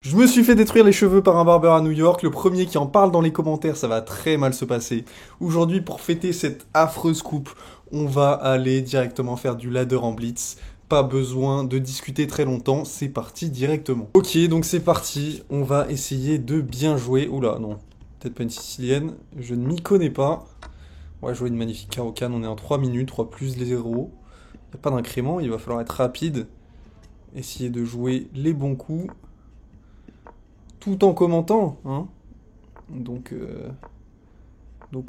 Je me suis fait détruire les cheveux par un barbeur à New York, le premier qui en parle dans les commentaires, ça va très mal se passer. Aujourd'hui, pour fêter cette affreuse coupe, on va aller directement faire du ladder en blitz. Pas besoin de discuter très longtemps, c'est parti directement. Ok, donc c'est parti, on va essayer de bien jouer. Oula, non, peut-être pas une sicilienne, je ne m'y connais pas. On va jouer une magnifique carocane, on est en 3 minutes, 3 plus les 0. Il n'y a pas d'incrément, il va falloir être rapide. Essayer de jouer les bons coups. Tout en commentant, hein. Donc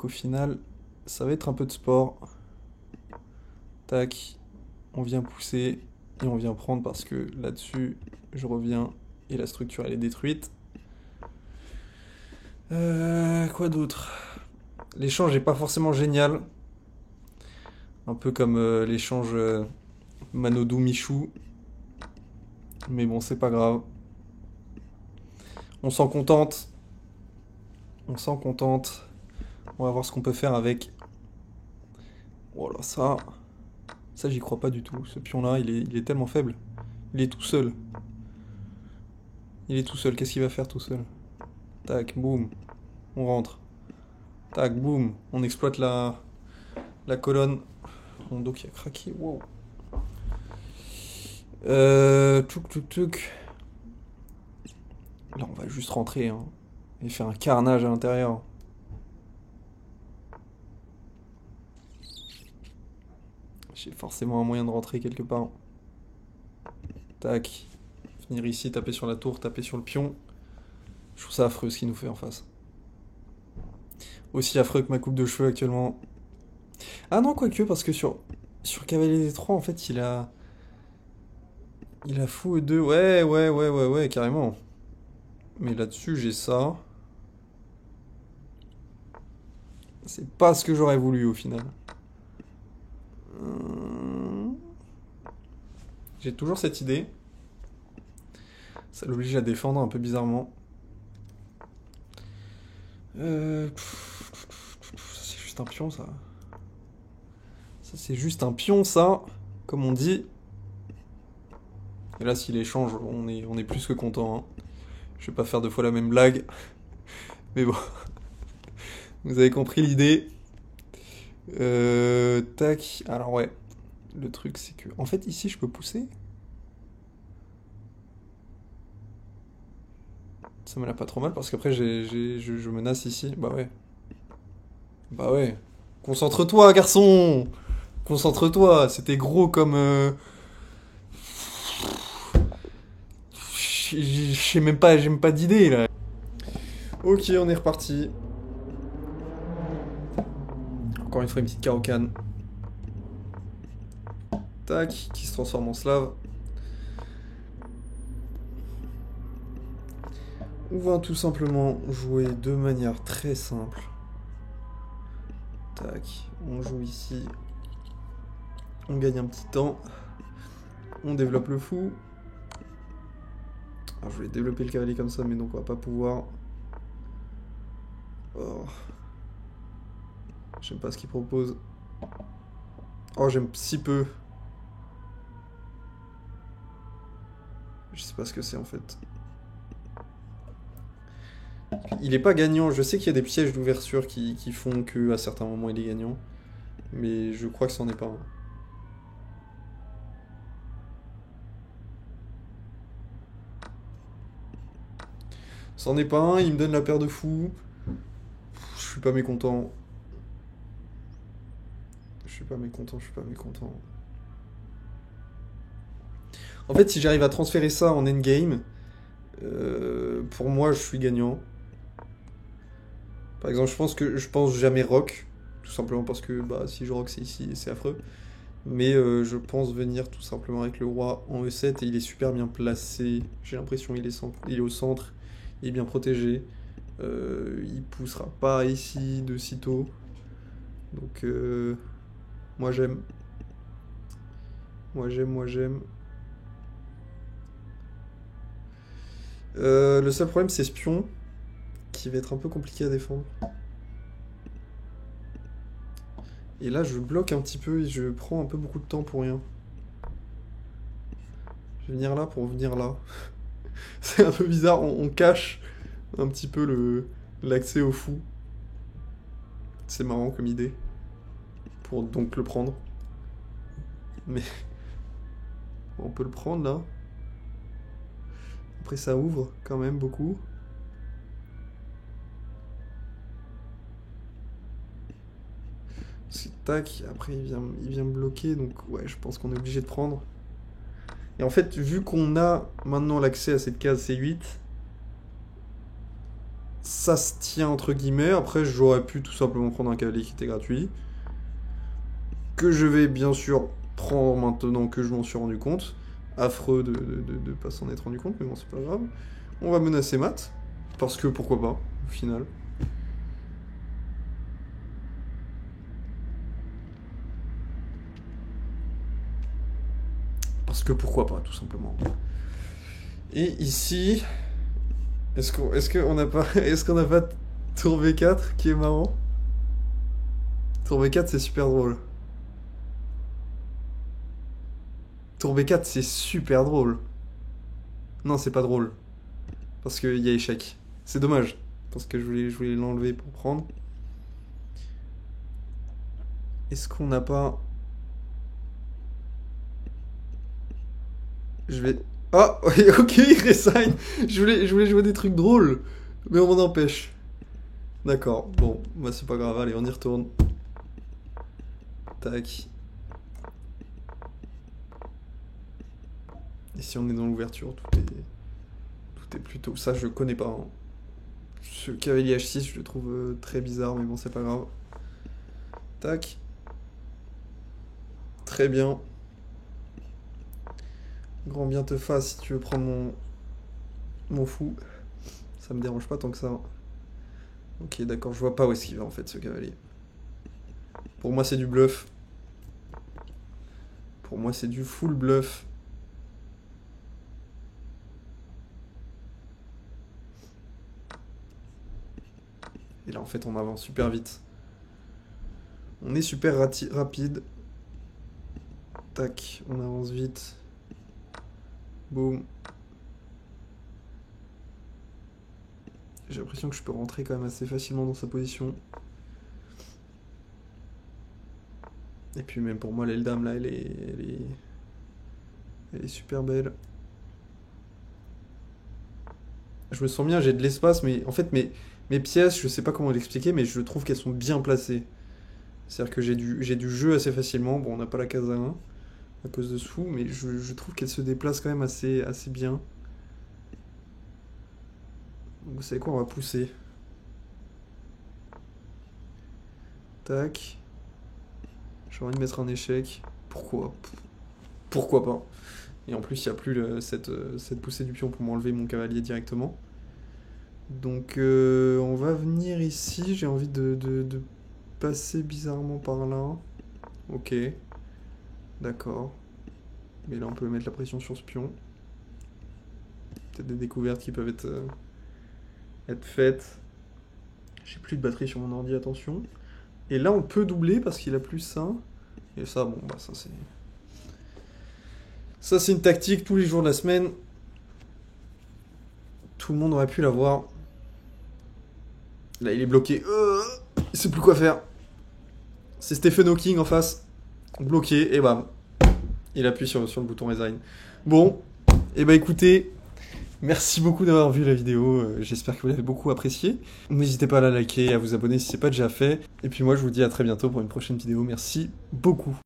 au final, ça va être un peu de sport. Tac, on vient pousser et on vient prendre parce que là-dessus, je reviens et la structure elle est détruite. Quoi d'autre? L'échange n'est pas forcément génial. Un peu comme l'échange Manodou-Michou. Mais bon, c'est pas grave. On s'en contente. On s'en contente. On va voir ce qu'on peut faire avec. Voilà, ça j'y crois pas du tout. Ce pion-là, il est tellement faible. Il est tout seul. Il est tout seul. Qu'est-ce qu'il va faire tout seul? Tac, boum. On rentre. Tac, boum. On exploite la colonne. Mon dos qui a craqué. Wow. Tchouk, tchouk, tchouk. Là, on va juste rentrer, hein, et faire un carnage à l'intérieur. J'ai forcément un moyen de rentrer quelque part. Tac. Venir ici, taper sur la tour, taper sur le pion. Je trouve ça affreux ce qu'il nous fait en face. Aussi affreux que ma coupe de cheveux actuellement. Ah non, quoique, parce que sur Cavalier des 3, en fait, il a fou E2. Ouais, carrément. Mais là-dessus, j'ai ça. C'est pas ce que j'aurais voulu au final. J'ai toujours cette idée. Ça l'oblige à défendre un peu bizarrement. C'est juste un pion, ça. Ça, c'est juste un pion, ça. Comme on dit. Et là, s'il échange, on est plus que content, hein. Je vais pas faire deux fois la même blague. Mais bon. Vous avez compris l'idée. Tac. Alors, ouais. Le truc, c'est que. En fait, ici, je peux pousser. Ça me l'a pas trop mal parce qu'après, je menace ici. Bah ouais. Bah ouais. Concentre-toi, garçon! Concentre-toi. C'était gros comme. J'ai même pas d'idée là. Ok, on est reparti. Encore une fois, une petite carocane. Tac, qui se transforme en slave. On va tout simplement jouer de manière très simple. Tac, on joue ici. On gagne un petit temps. On développe le fou. Alors, je voulais développer le cavalier comme ça, mais donc on va pas pouvoir. Oh. J'aime pas ce qu'il propose. Oh, j'aime si peu. Je sais pas ce que c'est en fait. Il est pas gagnant. Je sais qu'il y a des pièges d'ouverture qui font que à certains moments il est gagnant. Mais je crois que c'en est pas un. C'en est pas un, il me donne la paire de fous. Je suis pas mécontent. Je suis pas mécontent, je suis pas mécontent. En fait, si j'arrive à transférer ça en endgame, pour moi, je suis gagnant. Par exemple, je pense jamais rock, tout simplement parce que bah, si je rock, c'est ici et c'est affreux. Mais je pense venir tout simplement avec le roi en E7 et il est super bien placé. J'ai l'impression il est au centre, il est bien protégé. Il poussera pas ici de sitôt. Donc moi j'aime. Moi j'aime. Le seul problème c'est ce pion qui va être un peu compliqué à défendre. Et là je bloque un petit peu et je prends un peu beaucoup de temps pour rien. Je vais venir là pour venir là. C'est un peu bizarre, on cache un petit peu l'accès au fou. C'est marrant comme idée. Pour donc le prendre. Mais... on peut le prendre là. Après ça ouvre quand même beaucoup. Tac, après il vient me bloquer, donc ouais, je pense qu'on est obligé de prendre. Et en fait, vu qu'on a maintenant l'accès à cette case C8, ça se tient entre guillemets. Après, j'aurais pu tout simplement prendre un cavalier qui était gratuit. Que je vais bien sûr prendre maintenant que je m'en suis rendu compte. Affreux de pas s'en être rendu compte, mais bon, c'est pas grave. On va menacer mat. Parce que pourquoi pas, au final. Parce que pourquoi pas, tout simplement. Et ici, est-ce qu'on n'a pas, tour B4 qui est marrant? Tour B4 c'est super drôle. Tour B4 c'est super drôle. Non, c'est pas drôle. Parce qu'il y a échec. C'est dommage. Parce que je voulais l'enlever pour prendre. Est-ce qu'on n'a pas... Je vais... Ah, ok, il resign. Je voulais jouer des trucs drôles. Mais on m'en empêche. D'accord, bon, bah c'est pas grave, allez, on y retourne. Tac. Et si on est dans l'ouverture, tout est plutôt... Ça, je connais pas. Hein. Ce cavalier H6, je le trouve très bizarre, mais bon, c'est pas grave. Tac. Très bien. Grand bien te fasse si tu veux prendre mon fou. Ça me dérange pas tant que ça. Ok, d'accord, je vois pas où est-ce qu'il va en fait, ce cavalier. Pour moi, c'est du bluff. Pour moi, c'est du full bluff. Et là, en fait, on avance super vite. On est super rapide. Tac, on avance vite. Boum. J'ai l'impression que je peux rentrer quand même assez facilement dans sa position. Et puis même pour moi, l'aile dame là, elle est super belle. Je me sens bien, j'ai de l'espace, mais en fait mes pièces, je sais pas comment l'expliquer, mais je trouve qu'elles sont bien placées. C'est-à-dire que j'ai du jeu assez facilement. Bon, on n'a pas la case A1 à cause de ce fou, mais je trouve qu'elle se déplace quand même assez bien. Donc, vous savez quoi, on va pousser. Tac. J'ai envie de mettre un échec. Pourquoi? Pourquoi pas? Et en plus, il n'y a plus cette poussée du pion pour m'enlever mon cavalier directement. Donc, on va venir ici. J'ai envie de passer bizarrement par là. Ok. D'accord. Mais là, on peut mettre la pression sur ce pion. Peut-être des découvertes qui peuvent être faites. J'ai plus de batterie sur mon ordi, attention. Et là, on peut doubler parce qu'il a plus ça. Et ça, bon, bah ça c'est... Ça c'est une tactique tous les jours de la semaine. Tout le monde aurait pu l'avoir. Là, il est bloqué. Il sait plus quoi faire. C'est Stephen Hawking en face. Bloqué, et bam. Il appuie sur le bouton resign. Bon, et bah écoutez, merci beaucoup d'avoir vu la vidéo. J'espère que vous l'avez beaucoup appréciée. N'hésitez pas à la liker et à vous abonner si ce n'est pas déjà fait. Et puis moi, je vous dis à très bientôt pour une prochaine vidéo. Merci beaucoup.